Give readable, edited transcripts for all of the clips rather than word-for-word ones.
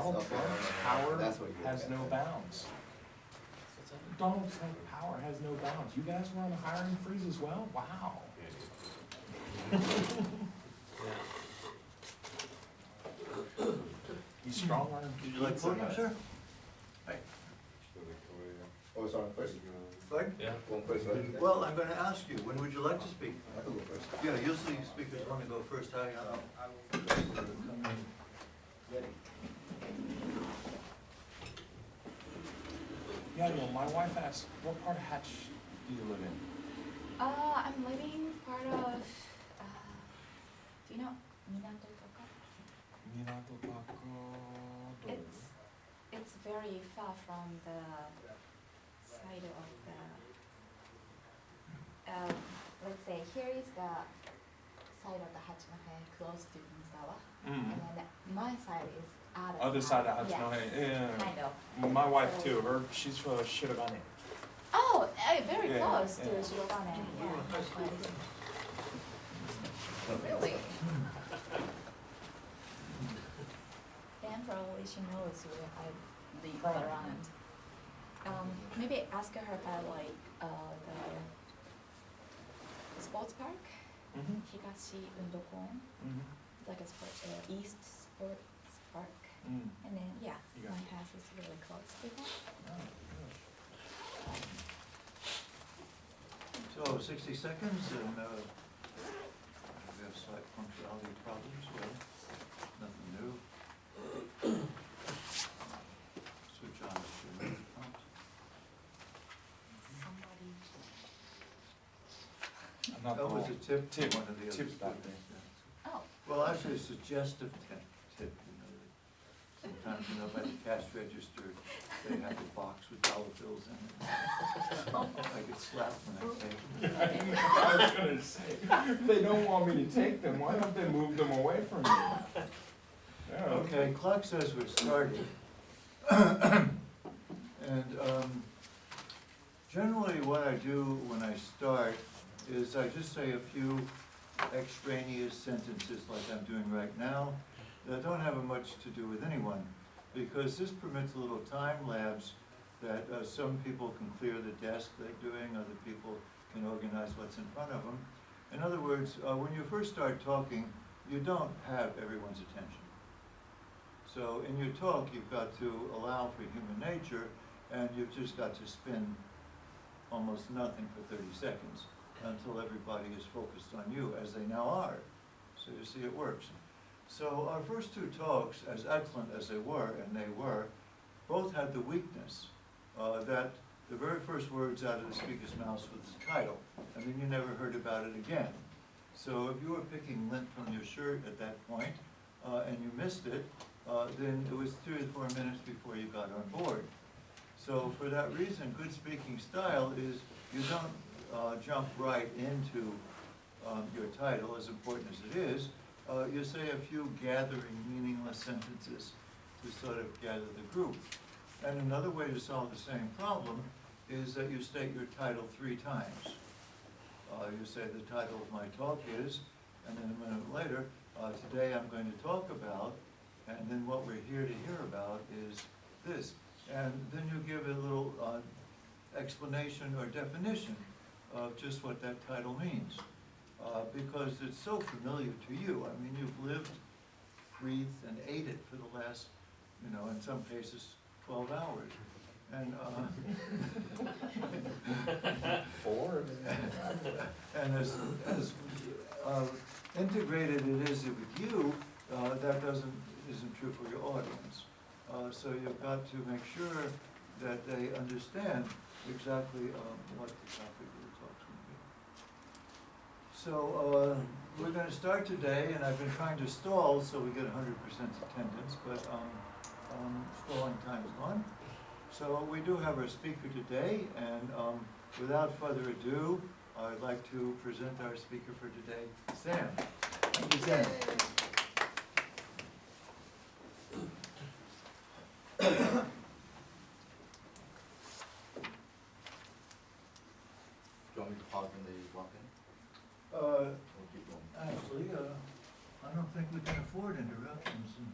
Donald okay, Trump's okay, power that's what you're has looking no at. bounds. Donald Trump's power has no bounds. You guys were on a hiring freeze as well? Wow. He's strong-armed. Would you like podium, sir? Oh, sorry, first. Pardon? Yeah. One first, right? Well, I'm gonna ask you, when would you like to speak? I can go first. Yeah, usually speakers wanna go first, how you know? Yeah, well, my wife asked, what part of Hatch do you live in? I'm living part of, do you know Minato Toka? Minato Tako. It's very far from the side of the, let's say here is the side of the Hachinohe close to Misawa. And then my side is Other side of Hachinohe, Yes, yeah. kind of. My wife too, she's from Shirogane. Oh, very Yeah, close to yeah. Shirogane, yeah. Really? Dan probably she knows where I live around. Maybe ask her about like the sports park, Higashi Undokon, like a sport, East Sports Park. And then yeah, You got my it. house is really close to that. So 60 seconds and we have slight punctuality problems, well, nothing new. Switch on to your prompt. Somebody. I'm not That was a tip Tip. to one of the other Tip's back students. Oh. Well, actually, a suggestive tip, you know, that sometimes, you know, by the cash register, they have a box with dollar bills in it. I get slapped when I take them. I was gonna say, if they don't want me to take them, why don't they move them away from me? Yeah. Okay, clock says we're starting. And generally what I do when I start is I just say a few extraneous sentences like I'm doing right now that don't have much to do with anyone, because this permits a little time lapse that some people can clear the desk they're doing, other people can organize what's in front of them. In other words, when you first start talking, you don't have everyone's attention. So in your talk, you've got to allow for human nature, and you've just got to spin almost nothing for 30 seconds until everybody is focused on you, as they now are. So you see it works. So our first two talks, as excellent as they were, and they were, both had the weakness that the very first words out of the speaker's mouth was the title, and then you never heard about it again. So if you were picking lint from your shirt at that point, and you missed it, then it was 3 or 4 minutes before you got on board. So for that reason, good speaking style is you don't jump right into your title, as important as it is. You say a few gathering, meaningless sentences to sort of gather the group. And another way to solve the same problem is that you state your title 3 times. You say the title of my talk is, and then a minute later, today I'm going to talk about, and then what we're here to hear about is this. And then you give a little explanation or definition of just what that title means. Because it's so familiar to you. I mean, you've lived, breathed, and ate it for the last, you know, in some cases, 12 hours. And, 4? and as integrated it is with you, that isn't true for your audience. So you've got to make sure that they understand exactly what the topic of the talk's going to be. So we're going to start today, and I've been trying to stall so we get 100% attendance, but stalling time's gone. So we do have our speaker today, and without further ado, I'd like to present our speaker for today, Sam. Thank you, Sam. Do you want me to pause when they walk in? Or keep going? Actually, I don't think we can afford interruptions. And,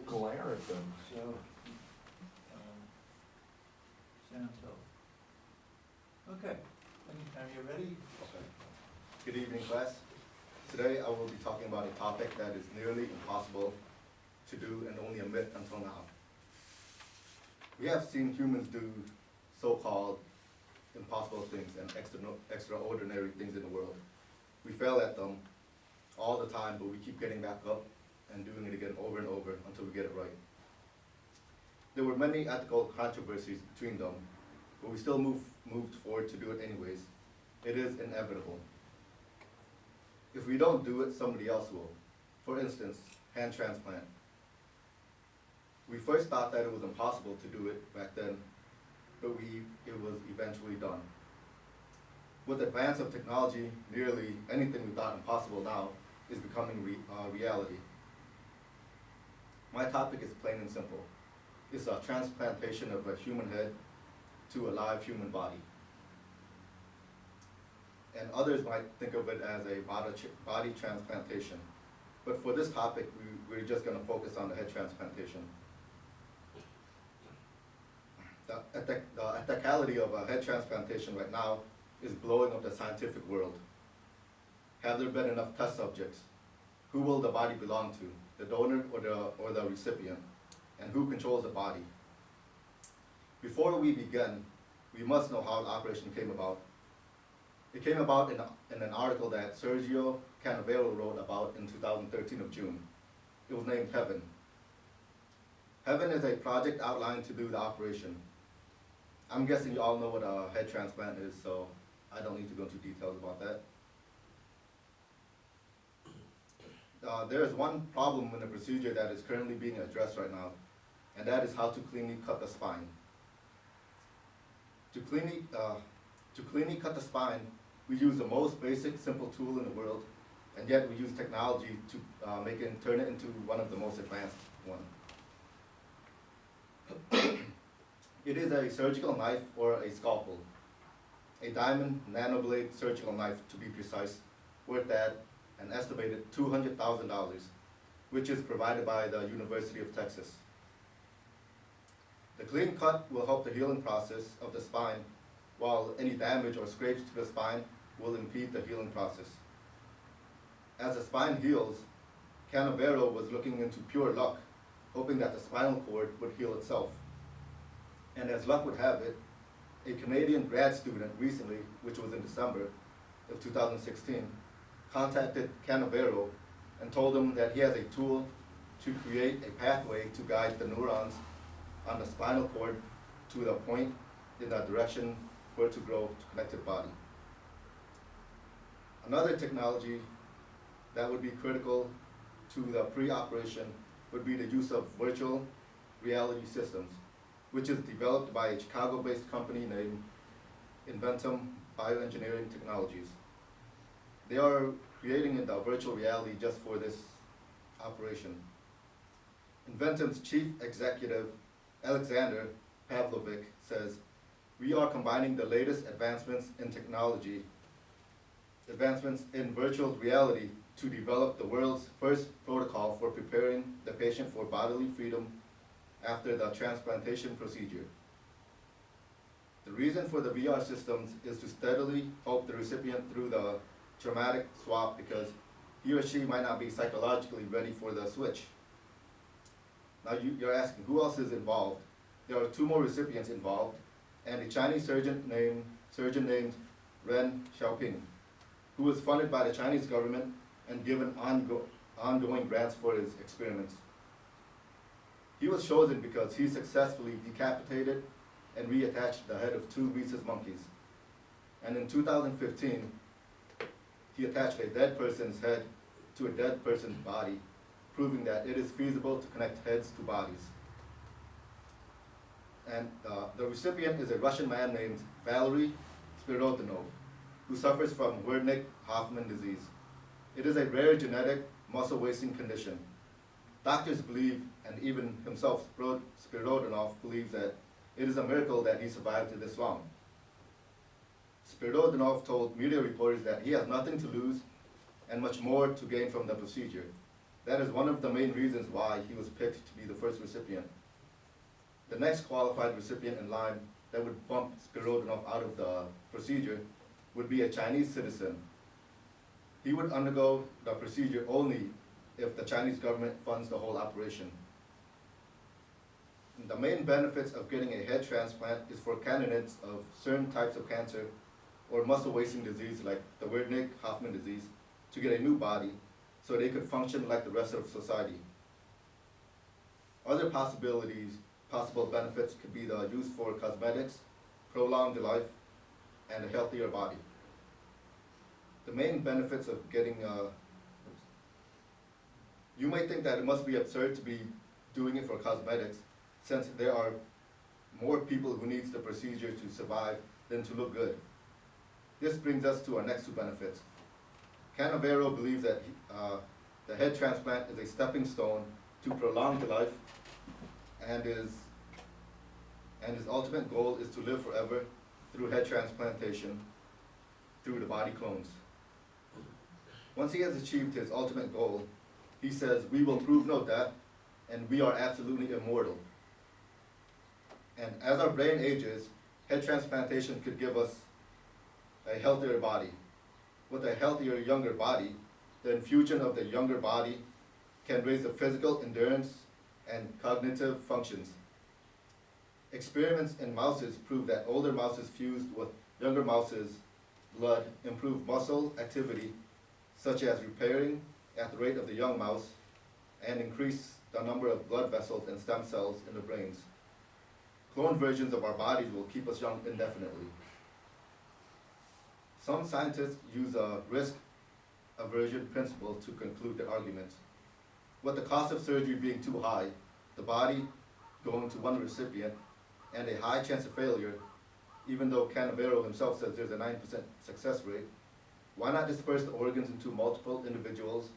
Glare if them. So, Santo. Okay, are you ready? Okay. Good evening, class. Today I will be talking about a topic that is nearly impossible to do and only a myth until now. We have seen humans do so-called impossible things and extraordinary things in the world. We fail at them all the time, but we keep getting back up and doing it again over and over until we get it right. There were many ethical controversies between them, but we still moved forward to do it anyways. It is inevitable. If we don't do it, somebody else will. For instance, hand transplant. We first thought that it was impossible to do it back then, but it was eventually done. With the advance of technology, nearly anything we thought impossible now is becoming reality. My topic is plain and simple. It's a transplantation of a human head to a live human body. And others might think of it as a body transplantation. But for this topic, we're just going to focus on the head transplantation. The ethicality of a head transplantation right now is blowing up the scientific world. Have there been enough test subjects? Who will the body belong to? The donor or the recipient? And who controls the body? Before we begin, we must know how the operation came about. It came about in an article that Sergio Canavero wrote about in 2013 of June. It was named Heaven. Heaven is a project outlined to do the operation. I'm guessing you all know what a head transplant is, so I don't need to go into details about that. There is one problem in the procedure that is currently being addressed right now, and that is how to cleanly cut the spine. To cleanly cut the spine, we use the most basic, simple tool in the world, and yet we use technology to turn it into one of the most advanced ones. It is a surgical knife or a scalpel, a diamond nanoblade surgical knife to be precise, worth at an estimated $200,000, which is provided by the University of Texas. The clean cut will help the healing process of the spine, while any damage or scrapes to the spine will impede the healing process. As the spine heals, Canavero was looking into pure luck, hoping that the spinal cord would heal itself. And as luck would have it, a Canadian grad student recently, which was in December of 2016, contacted Canavero and told him that he has a tool to create a pathway to guide the neurons on the spinal cord to the point in that direction for it to grow to connected body. Another technology that would be critical to the pre-operation would be the use of virtual reality systems, which is developed by a Chicago-based company named Inventum Bioengineering Technologies. They are creating the virtual reality just for this operation. Inventum's chief executive, Alexander Pavlovic, says, "We are combining the latest advancements in technology, advancements in virtual reality to develop the world's first protocol for preparing the patient for bodily freedom after the transplantation procedure. The reason for the VR systems is to steadily help the recipient through the traumatic swap because he or she might not be psychologically ready for the switch." Now you're asking, who else is involved? There are 2 more recipients involved, and a Chinese surgeon named Ren Xiaoping, who was funded by the Chinese government and given ongoing grants for his experiments. He was chosen because he successfully decapitated and reattached the head of 2 rhesus monkeys. And in 2015, he attached a dead person's head to a dead person's body, proving that it is feasible to connect heads to bodies. And the recipient is a Russian man named Valery Spirodonov, who suffers from Wernicke-Hoffman disease. It is a rare genetic muscle wasting condition. Doctors believe, and even himself, Spirodonov, believes that it is a miracle that he survived to this long. Spirodonov told media reporters that he has nothing to lose and much more to gain from the procedure. That is one of the main reasons why he was picked to be the first recipient. The next qualified recipient in line that would bump Spirodonov out of the procedure would be a Chinese citizen. He would undergo the procedure only if the Chinese government funds the whole operation. The main benefits of getting a head transplant is for candidates of certain types of cancer or muscle wasting disease like the Wernicke-Hoffman disease to get a new body so they could function like the rest of society. Other possible benefits could be the use for cosmetics, prolonged life, and a healthier body. The main benefits of getting, you might think that it must be absurd to be doing it for cosmetics, since there are more people who needs the procedure to survive than to look good. This brings us to our next two benefits. Canavero believes that the head transplant is a stepping stone to prolonged life, and his ultimate goal is to live forever through head transplantation through the body clones. Once he has achieved his ultimate goal, he says, "We will prove no death, and we are absolutely immortal." And as our brain ages, head transplantation could give us a healthier body. With a healthier, younger body, the infusion of the younger body can raise the physical endurance and cognitive functions. Experiments in mouses prove that older mouses fused with younger mouses' blood improve muscle activity, such as repairing at the rate of the young mouse, and increase the number of blood vessels and stem cells in the brains. Clone versions of our bodies will keep us young indefinitely. Some scientists use a risk aversion principle to conclude their arguments. With the cost of surgery being too high, the body going to one recipient, and a high chance of failure, even though Canavero himself says there's a 9% success rate, why not disperse the organs into multiple individuals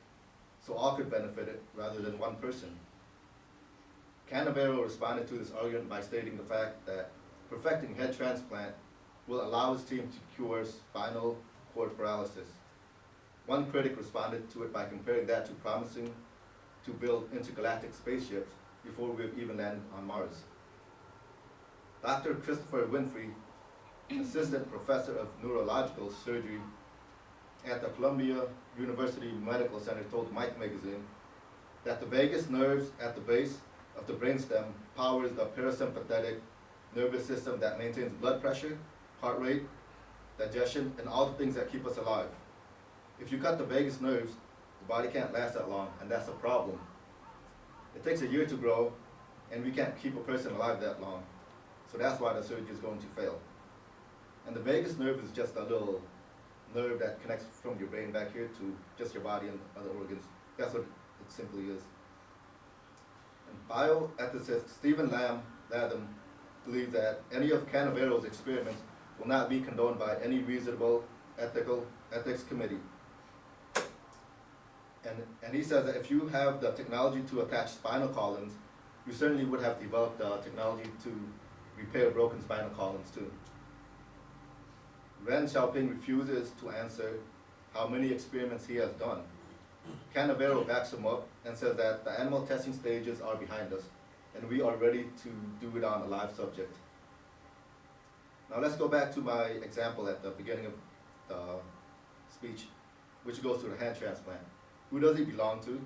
so all could benefit it rather than one person? Canavero responded to this argument by stating the fact that perfecting head transplant will allow his team to cure spinal cord paralysis. One critic responded to it by comparing that to promising to build intergalactic spaceships before we've even landed on Mars. Dr. Christopher Winfrey, assistant professor of neurological surgery at the Columbia University Medical Center, told Mike magazine that the vagus nerves at the base of the brainstem powers the parasympathetic nervous system that maintains blood pressure, heart rate, digestion, and all the things that keep us alive. If you cut the vagus nerves, the body can't last that long, and that's a problem. It takes a year to grow, and we can't keep a person alive that long. So that's why the surgery is going to fail. And the vagus nerve is just a little nerve that connects from your brain back here to just your body and other organs. That's what it simply is. And bioethicist Stephen Latham believes that any of Canavero's experiments will not be condoned by any reasonable ethics committee. And he says that if you have the technology to attach spinal columns, you certainly would have developed the technology to repair broken spinal columns too. Ren Xiaoping refuses to answer how many experiments he has done. Canavero backs him up and says that the animal testing stages are behind us, and we are ready to do it on a live subject. Now let's go back to my example at the beginning of the speech, which goes to the hand transplant. Who does it belong to?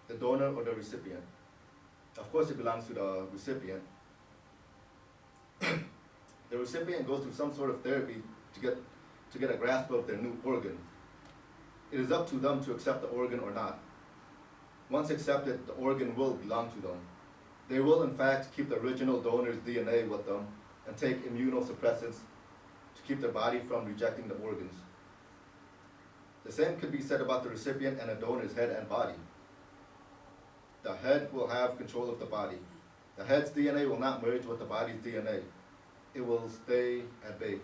The donor or the recipient? Of course it belongs to the recipient. The recipient goes through some sort of therapy to get a grasp of their new organ. It is up to them to accept the organ or not. Once accepted, the organ will belong to them. They will in fact keep the original donor's DNA with them and take immunosuppressants to keep their body from rejecting the organs. The same could be said about the recipient and a donor's head and body. The head will have control of the body. The head's DNA will not merge with the body's DNA. It will stay at bay.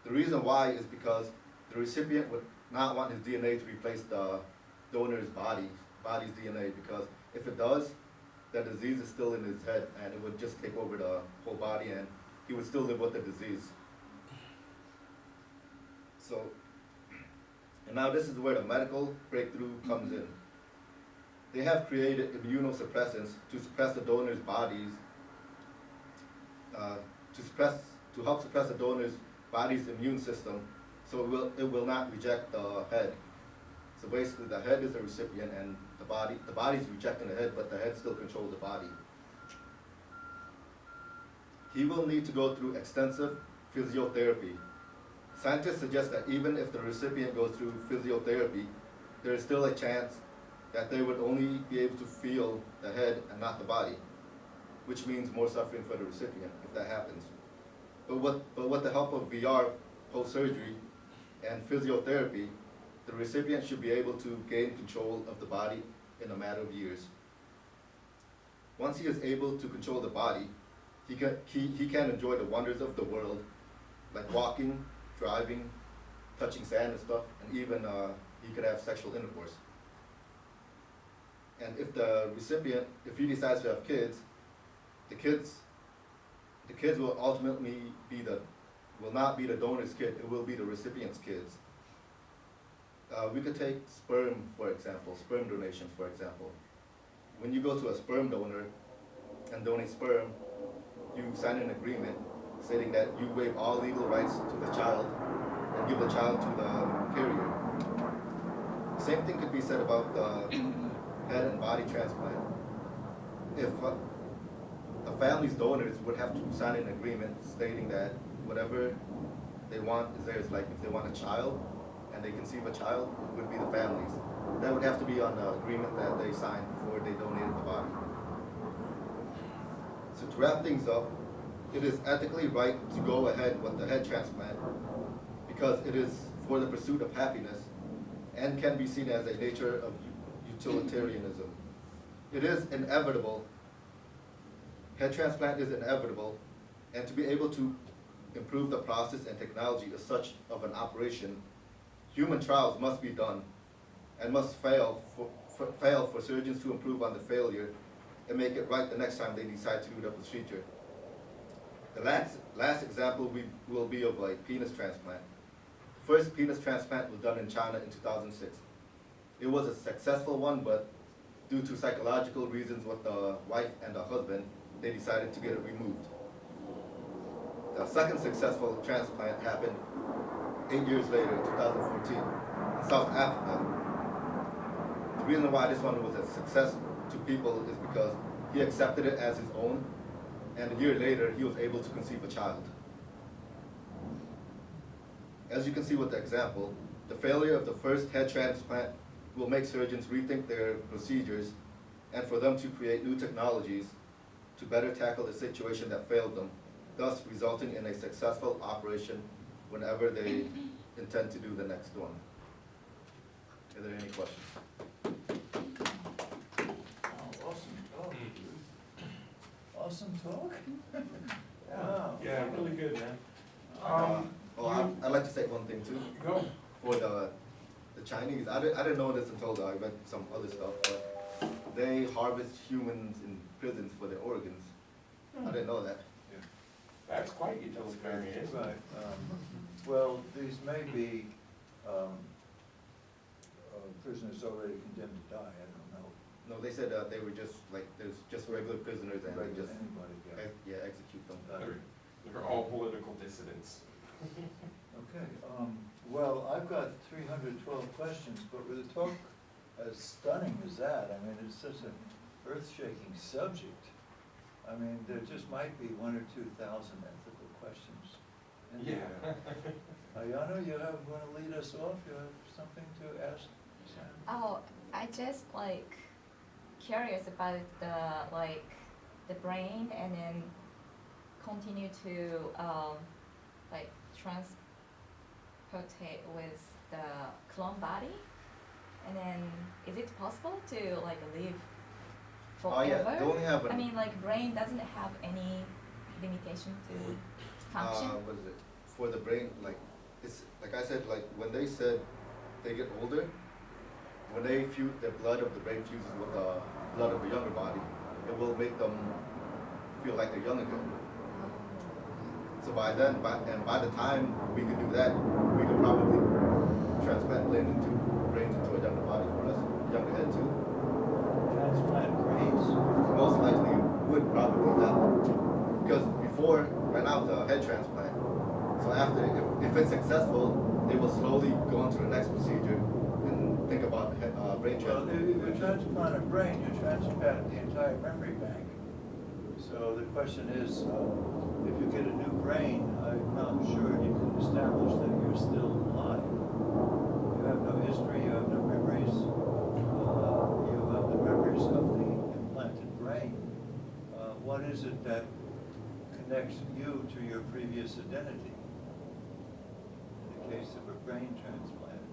The reason why is because the recipient would not want his DNA to replace the donor's body's DNA, because if it does, the disease is still in his head and it would just take over the whole body and he would still live with the disease. So, and now this is where the medical breakthrough comes in. they have created immunosuppressants to suppress the donor's bodies, to help suppress the donor's body's immune system, so it will not reject the head. So basically, the head is the recipient, and the body's rejecting the head, but the head still controls the body. He will need to go through extensive physiotherapy. Scientists suggest that even if the recipient goes through physiotherapy, there is still a chance that they would only be able to feel the head and not the body, which means more suffering for the recipient if that happens. But with the help of VR post-surgery and physiotherapy, the recipient should be able to gain control of the body in a matter of years. Once he is able to control the body, he can enjoy the wonders of the world, like walking, driving, touching sand and stuff, and even he could have sexual intercourse. And if the recipient, if he decides to have kids, the kids will ultimately will not be the donor's kid, it will be the recipient's kids. We could take sperm, for example, sperm donation, for example. When you go to a sperm donor and donate sperm, you sign an agreement stating that you waive all legal rights to the child and give the child to the carrier. The same thing could be said about the head and body transplant. If the family's donors would have to sign an agreement stating that whatever they want is theirs, like if they want a child and they conceive a child, it would be the family's. That would have to be on the agreement that they signed before they donated the body. So to wrap things up, it is ethically right to go ahead with the head transplant because it is for the pursuit of happiness and can be seen as a nature of utilitarianism. It is inevitable. Head transplant is inevitable, and to be able to improve the process and technology of such of an operation, human trials must be done and must fail for surgeons to improve on the failure and make it right the next time they decide to do the procedure. The last example will be of a penis transplant. The first penis transplant was done in China in 2006. It was a successful one, but due to psychological reasons with the wife and the husband, they decided to get it removed. The second successful transplant happened 8 years later, in 2014, in South Africa. The reason why this one was a success to people is because he accepted it as his own, and a year later, he was able to conceive a child. As you can see with the example, the failure of the first head transplant will make surgeons rethink their procedures and for them to create new technologies to better tackle the situation that failed them, thus resulting in a successful operation whenever they intend to do the next one. Are there any questions? Oh, awesome talk. Awesome talk? Wow. Yeah, really good, man. I'd like to say one thing too. Go. For the Chinese, I didn't know this until I read some other stuff, but they harvest humans in prisons for their organs. I didn't know that. That's quite utilitarian, isn't it? Right. Well, these may be prisoners already condemned to die, I don't know. No, they said they were just like, there's just regular prisoners and they Regular just anybody, execute them. They're all political dissidents. Okay, well, I've got 312 questions, but with a talk as stunning as that, I mean, it's such an earth-shaking subject. I mean, there just might be 1,000 or 2,000 ethical questions. Yeah. Ayana, you want to lead us off? You have something to ask Sam? Oh, I just like curious about the brain, and then continue to like transport it with the clone body, and then is it possible to like live forever? Oh yeah, they only have I mean, like brain doesn't have any limitation to function. what is it? For the brain, like, it's, like I said, like, when they said they get older, when they the blood of the brain fuses with the blood of the younger body, it will make them feel like they're young again. So by then, by the time we could do that, we could probably transplant brain into a younger body for us, younger head too. would probably do that one. Because before, right now, the head transplant. So after, if it's successful, they will slowly go on to the next procedure and think about brain Well, transplant. if you transplant a brain, you transplant the entire memory bank. So the question is, if you get a new brain, I'm not sure you can establish that you're still alive. You have no history, you have no memories, you have the memories of the implanted brain. What is it that connects you to your previous identity? In the case of a brain transplant,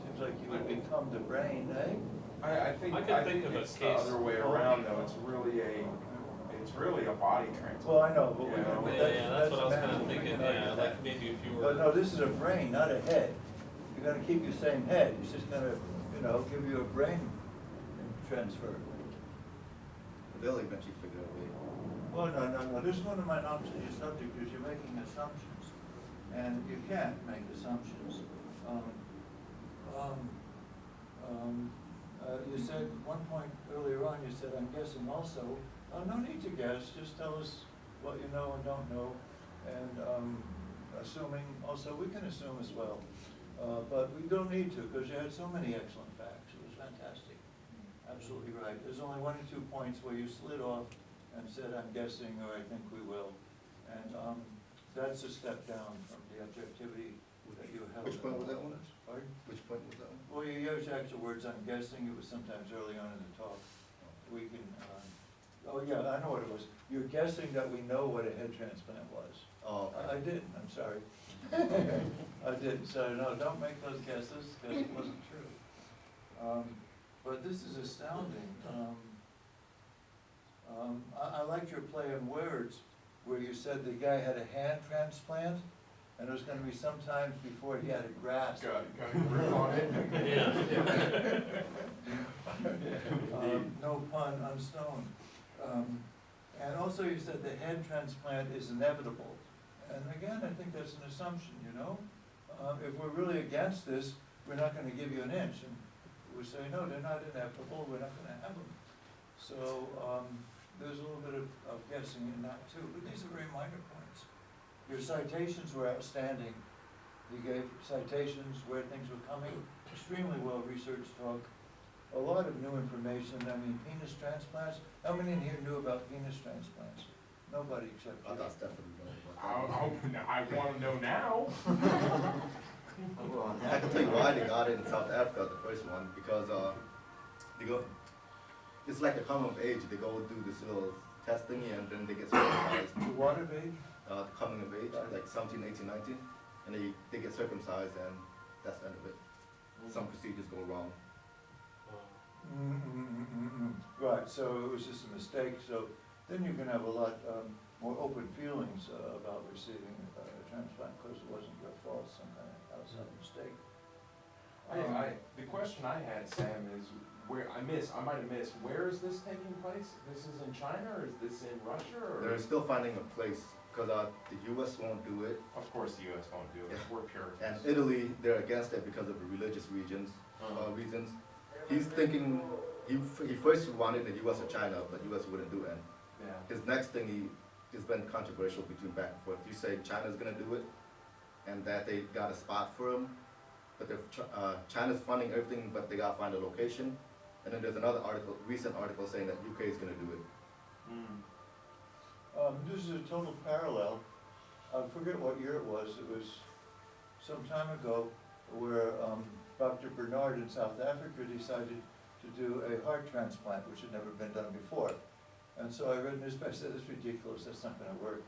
seems like you would become the brain, eh? I think of a it's the case. other way around though, it's really a body transplant. Well, I know, but we You know? but Yeah, that's what I was a kinda matter. We thinking, can argue yeah, that. like maybe if you But were, no, this is a brain, not a head. You're gonna keep your same head, it's just gonna, give you a brain transfer. They'll eventually figure out a way. Well, no, this one might not be your subject, because you're making assumptions, and you can't make assumptions. You said, one point earlier on, you said, I'm guessing also, no need to guess, just tell us what you know and don't know, and, assuming, also, we can assume as well, but we don't need to, because you had so many excellent facts, it was fantastic. Absolutely right. There's only 1 or 2 points where you slid off and said, I'm guessing, or I think we will. And that's a step down from the objectivity that you held. Which point was that one? Pardon? Which point was that one? Well, you used actual words, I'm guessing, it was sometimes early on in the talk. We can, oh yeah, I know what it was. You're guessing that we know what a head transplant was. Oh, I didn't, I'm sorry. I didn't, so no, don't make those guesses, because it wasn't true. But this is astounding. I liked your play on words, where you said the guy had a hand transplant, and it was gonna be some time before he had a grasp. Got a grip on it. yeah. No pun unstoned. And also you said the head transplant is inevitable. And again, I think that's an assumption, If we're really against this, we're not gonna give you an inch. And we say, no, they're not inevitable, we're not gonna have them. So, there's a little bit of guessing in that too, but these are very minor points. Your citations were outstanding. You gave citations where things were coming, extremely well-researched talk, a lot of new information. I mean, penis transplants, how many in here knew about penis transplants? Nobody except I you. thought Stefan would know about I wanna know now. that. I can tell you why they got it in South Africa, the first one, because it's like a coming of age. They go do this little testing and then they get circumcised. The water age? Coming of age, like 17, 18, 19, and they get circumcised, and that's the end of it. Some procedures go wrong. Right, so it was just a mistake, so then you can have a lot more open feelings about receiving a transplant, because it wasn't your fault, some kind of outside mistake. The question I had, Sam, is where, I might have missed, where is this taking place? This is in China, or is this in Russia, or? They're still finding a place, because the US won't do it, Of course the US won't do it, Yeah. we're Puritans. and Italy, they're against it because of the religious reasons. He's thinking, he first wanted the US or China, but US wouldn't do it. Yeah. His next thing, it's been controversial between back and forth. You say China's gonna do it, and that they got a spot for him, but China's funding everything, but they gotta find a location. And then there's another recent article saying that UK is gonna do it. This is a total parallel. I forget what year it was some time ago, where Dr. Bernard in South Africa decided to do a heart transplant, which had never been done before. And so I read in his paper, I said, it's ridiculous, that's not gonna work.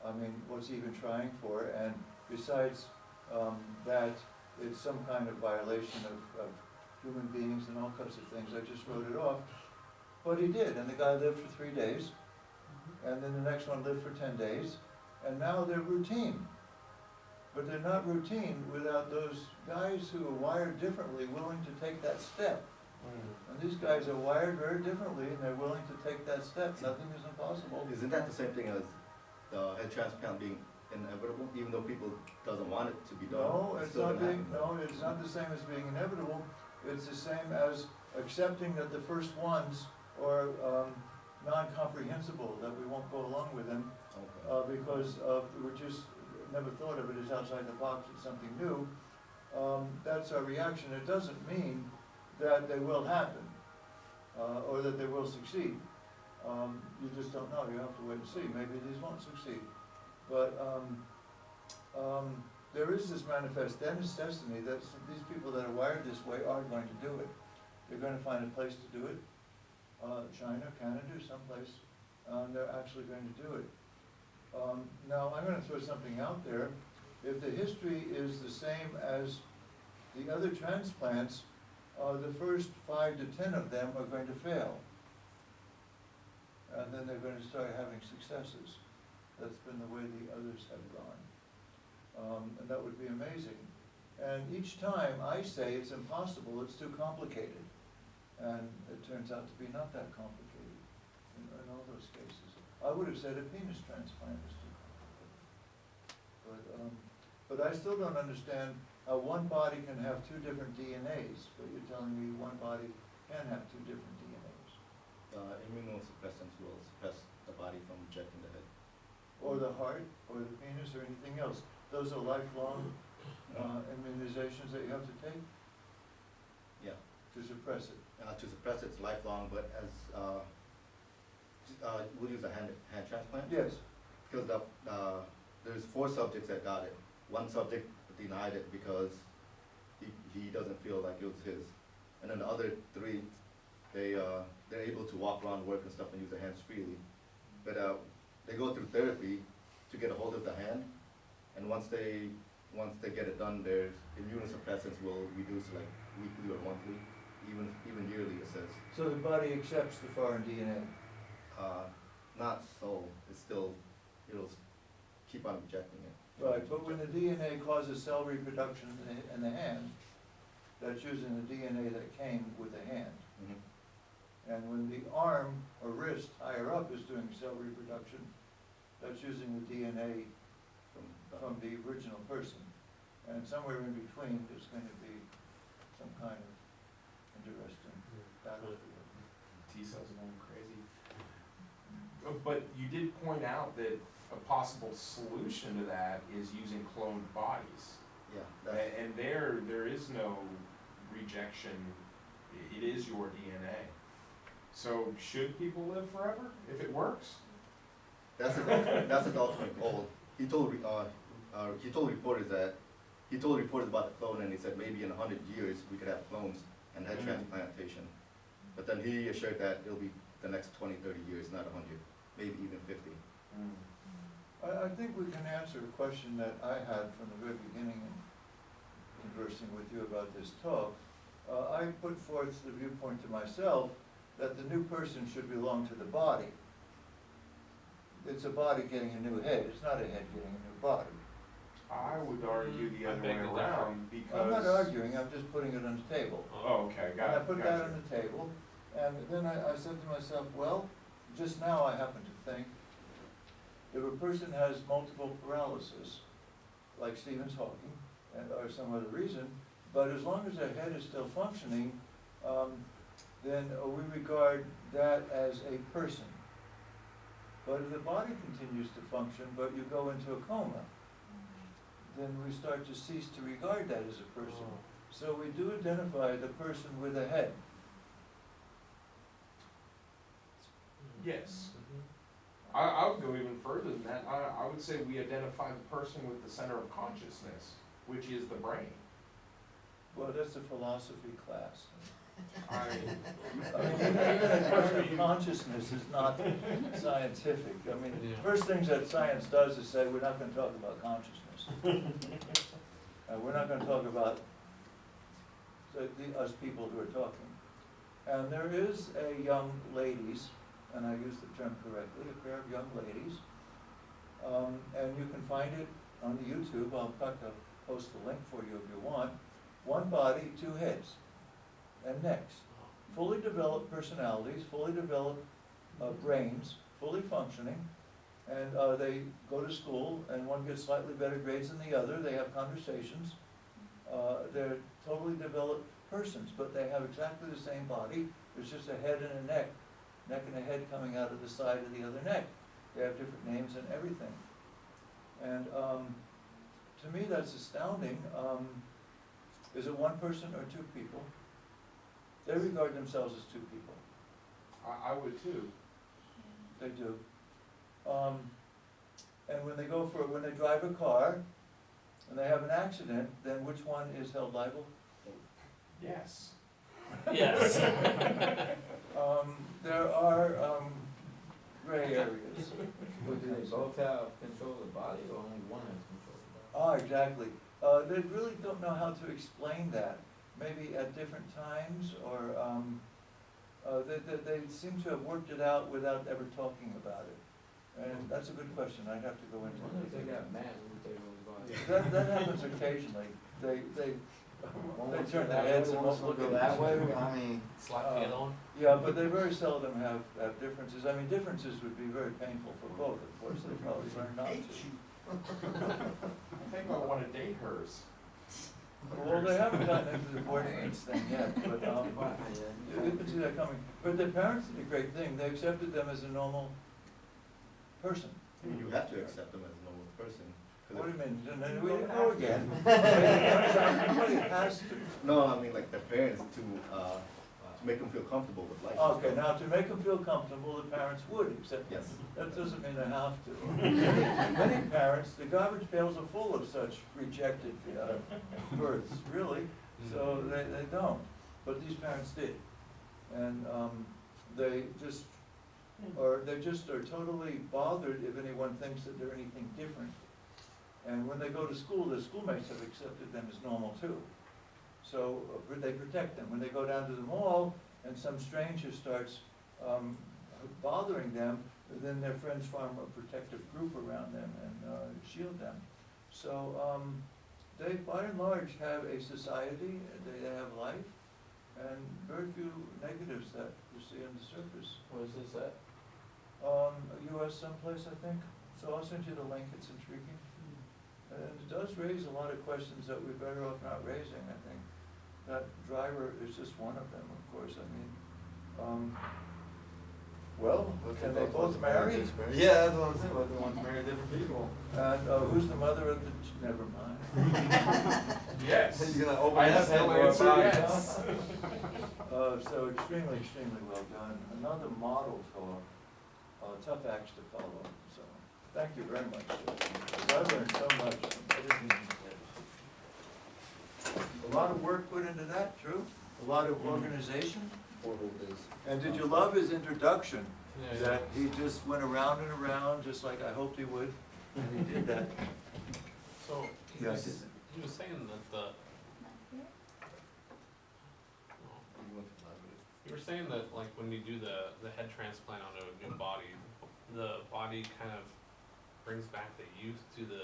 I mean, what's he even trying for? And besides that, it's some kind of violation of human beings and all kinds of things, I just wrote it off. But he did, and the guy lived for 3 days, and then the next one lived for 10 days, and now they're routine. But they're not routine without those guys who are wired differently willing to take that step. And these guys are wired very differently, and they're willing to take that step. Nothing is impossible. Isn't that the same thing as the head transplant being inevitable, even though people doesn't want it to be done? No, it's still not gonna being, happen. no, it's not the same as being inevitable. It's the same as accepting that the first ones, or non-comprehensible, that we won't go along with them, Okay. because we just never thought of it as outside the box, it's something new. That's our reaction. It doesn't mean that they will happen, or that they will succeed. You just don't know, you have to wait and see, maybe these won't succeed. But, there is this manifest destiny that these people that are wired this way are going to do it. They're gonna find a place to do it, China, Canada, someplace, they're actually going to do it. Now, I'm gonna throw something out there. If the history is the same as the other transplants, the first 5 to 10 of them are going to fail. And then they're going to start having successes. That's been the way the others have gone. And that would be amazing. And each time I say it's impossible, it's too complicated. And it turns out to be not that complicated in all those cases. I would have said a penis transplant is too complicated. But I still don't understand how one body can have 2 different DNAs, but you're telling me one body can have 2 different DNAs. Immunosuppressants will suppress the body from rejecting the head. Or the heart, or the penis, or anything else. Those are lifelong immunizations that you have to take Yeah. to suppress it. To suppress it's lifelong, but as, we'll use a hand transplant. Yes. Because there's 4 subjects that got it. One subject denied it because he doesn't feel like it was his. And then the other 3, they're able to walk around, work and stuff and use their hands freely. But they go through therapy to get a hold of the hand, and once they get it done, their immunosuppressants will reduce like weekly or monthly, even yearly it says. So the body accepts the foreign DNA. Not so, it'll keep on rejecting it. Right, but when the DNA causes cell reproduction in the hand, that's using the DNA that came with the hand. Mhm. And when the arm or wrist higher up is doing cell reproduction, that's using the DNA from the original person. And somewhere in between, there's going to be some kind of interesting battlefield. T-cells are going crazy. But you did point out that a possible solution to that is using cloned bodies. Yeah, And there is no rejection, it is your DNA. So should people live forever if it works? that's his ultimate goal. He told reporters about the clone, and he said maybe in 100 years we could have clones and head transplantation. But then he assured that it'll be the next 20, 30 years, not 100, maybe even 50. I think we can answer a question that I had from the very beginning in conversing with you about this talk. I put forth the viewpoint to myself that the new person should belong to the body. It's a body getting a new head, it's not a head getting a new body. I would argue the I other beg way to around because. I'm not arguing, I'm just putting it on the table. Oh, okay, got it. And I put that on the table, and then I said to myself, well, just now I happen to think, if a person has multiple paralysis, like Stephen's Hawking, or some other reason, but as long as their head is still functioning, then we regard that as a person. But if the body continues to function, but you go into a coma, then we start to cease to regard that as a person. So we do identify the person with a head. Yes. I would go even further than that. I would say we identify the person with the center of consciousness, which is the brain. Well, that's a philosophy class. I, Even a question of consciousness is not scientific. I mean, first things that science does is say, we're not gonna talk about consciousness. We're not gonna talk about us people who are talking. And there is a young ladies, and I use the term correctly, a pair of young ladies, and you can find it on the YouTube. I'll post the link for you if you want. One body, 2 heads and necks, fully developed personalities, fully developed brains, fully functioning, and they go to school, and one gets slightly better grades than the other. They have conversations. They're totally developed persons, but they have exactly the same body. There's just a head and a neck neck and a head coming out of the side of the other neck. They have different names and everything. And to me, that's astounding. Is it one person or two people? They regard themselves as two people. I would too. They do. And when they drive a car, and they have an accident, then which one is held liable? Yes. Yes. There are gray areas. But do they both have control of the body, or only one has control of the body? Exactly. They really don't know how to explain that. Maybe at different times, or they seem to have worked it out without ever talking about it. And that's a good question. I'd have to go into What if they it. got mad when they were the body? That happens occasionally. They Won't turn go their that heads way, and won't won't look go at that each way, other. I mean. Slap the other one. Yeah, but they very seldom have differences. I mean, differences would be very painful for both, of course. They probably learn not to. I think I want to date hers. Well, they haven't gotten into the boyfriends thing yet, but, you can see that coming. But their parents did a great thing. They accepted them as a normal person. You have to accept them as a normal person. 'Cause What do if- you mean? And then we go again. Everybody has to. No, I mean like the parents to make them feel comfortable with life. Okay, now to make them feel comfortable, the parents would accept them. Yes. That doesn't mean they have to. Many parents, the garbage pails are full of such rejected births, really, so they don't. But these parents did. And they just are totally bothered if anyone thinks that they're anything different. And when they go to school, their schoolmates have accepted them as normal too. So they protect them. When they go down to the mall and some stranger starts bothering them, then their friends form a protective group around them and shield them. So they, by and large, have a society, they have life, and very few negatives that you see on the surface. What is this at? US someplace, I think. So I'll send you the link, it's intriguing. And it does raise a lot of questions that we're better off not raising, I think. That driver is just one of them, of course, I mean, well, can they both marry? Yeah, that's what I'm saying, but they want to marry different people. And who's the mother of the, never mind. Yes. You're gonna open I that have no Pandora's answer, box, yes. So extremely, extremely well done. Another model for tough acts to follow, so thank you very much. I've learned so much from everything you did. A lot of work put into that, true? A lot of organization? 4 whole days. And did you love his introduction? Yeah, That he just went around and around, just like I hoped he would, and he did that. So he Yeah, I was, did. he was saying that the, you were saying that like when you do the head transplant on a new body, the body kind of brings back the youth to the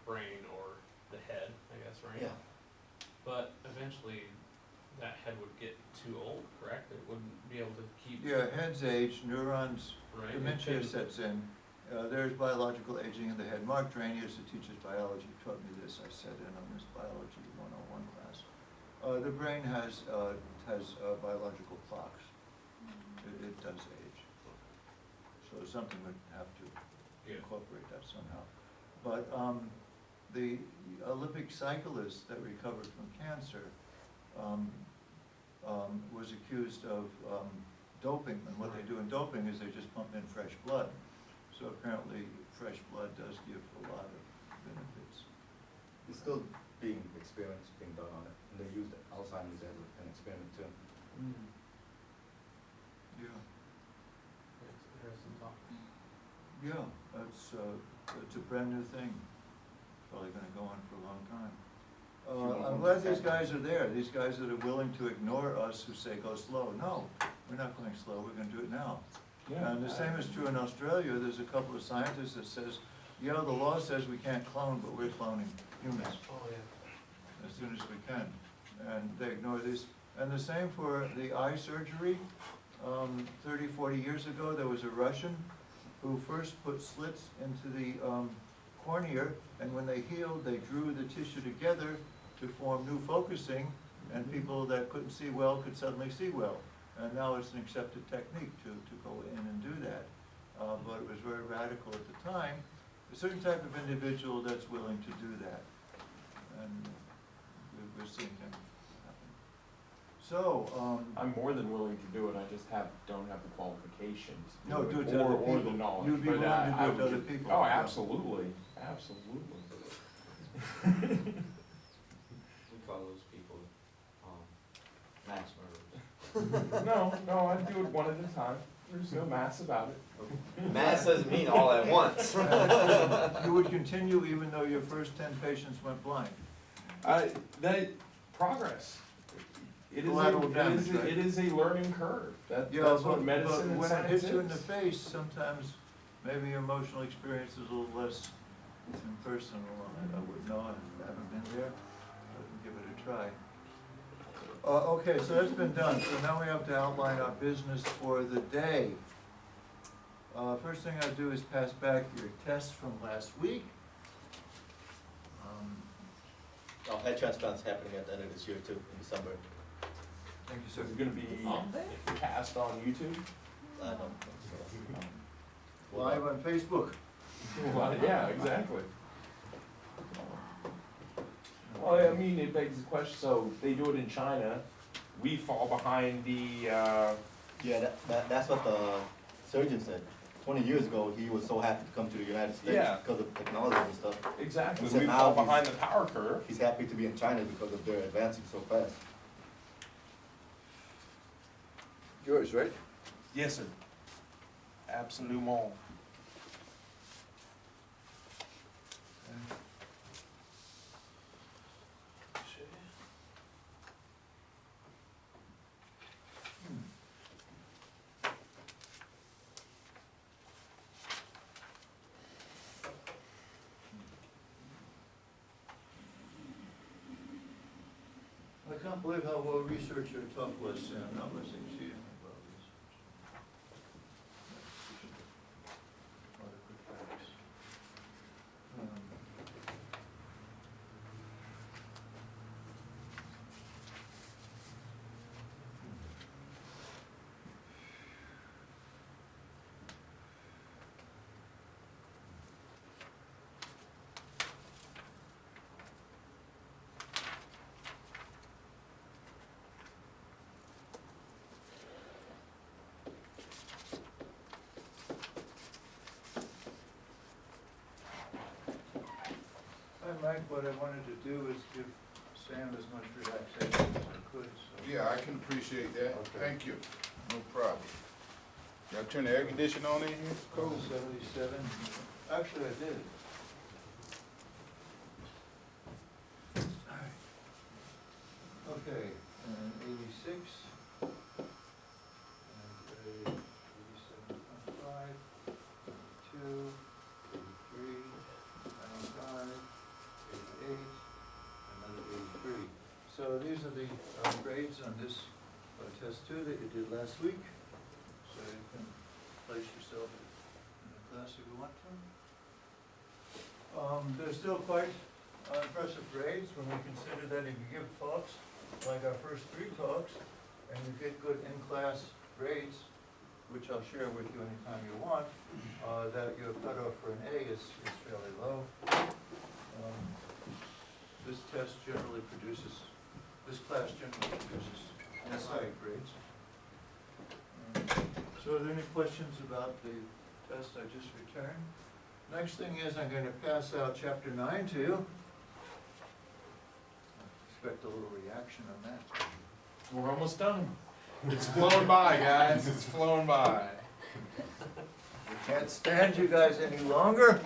brain or the head, I guess, right? Yeah. But eventually that head would get too old, correct? It wouldn't be able to keep. Yeah, head's age, neurons, Right. dementia sets in. There's biological aging in the head. Mark Dranius, who teaches biology, taught me this. I sat in on this biology 101 class. The brain has biological clocks. It does age. So something would have to incorporate that somehow. But the Olympic cyclist that recovered from cancer was accused of doping, and what they do in doping is they just pump in fresh blood. So apparently fresh blood does give a lot of benefits. It's still being done on it. And they used Alzheimer's as an experiment too. Yeah, It's interesting talk. yeah, it's a brand new thing. Probably gonna go on for a long time. I'm glad these guys are there, these guys that are willing to ignore us who say go slow. No, we're not going slow, we're gonna do it now. And the same is true in Australia. There's a couple of scientists that says, yeah, the law says we can't clone, but we're cloning humans Oh, yeah. as soon as we can. And they ignore this. And the same for the eye surgery. 30, 40 years ago, there was a Russian who first put slits into the cornea, and when they healed, they drew the tissue together to form new focusing, and people that couldn't see well could suddenly see well. And now it's an accepted technique to go in and do that. But it was very radical at the time. A certain type of individual that's willing to do that. And we're seeing them happen. So, I'm more than willing to do it, I just don't have the qualifications. to No, do it to or- other Or the people. knowledge. You'd be but, willing to do I it to would other just- people. Oh, Yeah. absolutely, absolutely. We call those people, mass murderers. No, I do it one at a time, there's no mass about it. Mass doesn't mean all at once. you would continue even though your first 10 patients went blind. Progress. It is, Collateral damage, right? it is a learning curve, that's Yeah, what but medicine and when it science hits you in the is. face, sometimes maybe your emotional experience is a little less impersonal. I wouldn't know, I haven't been there, but give it a try. Okay, so that's been done, so now we have to outline our business for the day. First thing I'll do is pass back your tests from last week. Our head transplant's happening at the end of this year too, in December. Thank you, sir. Is it gonna be cast on YouTube? I don't think so. Live on Facebook. Well, yeah, exactly. Well, I mean, it begs the question, so they do it in China, we fall behind the, Yeah, that's what the surgeon said. 20 years ago, he was so happy to come to the United States Yeah. because of technology and stuff. exactly, So we now fall he's- behind the power curve. He's happy to be in China because of their advancing so fast. Yours, right? Yes, sir. Absolument. I can't believe how well researched your talk was, Sam. That was exceedingly well researched. A lot of good facts. Mike, what I wanted to do is give Sam as much relaxation as I could, so. Yeah, I can appreciate that. Okay. Thank you. No problem. Y'all turn the air conditioner on in here? Cool. 77, actually I did. Okay, and 86, and 87.5, 82, 83, 95, 88, another 83. So these are the grades on this test two that you did last week. So you can place yourself in the class if you want to. They're still quite impressive grades when we consider that if you give talks, like our first 3 talks, and you get good in-class grades, which I'll share with you anytime you want, that your cutoff for an A is fairly low. This test generally produces, this class generally produces SI grades. So are there any questions about the test I just returned? Next thing is I'm going to pass out chapter 9 to you. I expect a little reaction on that. We're almost done. It's flowing by, guys, it's flowing by. We can't stand you guys any longer.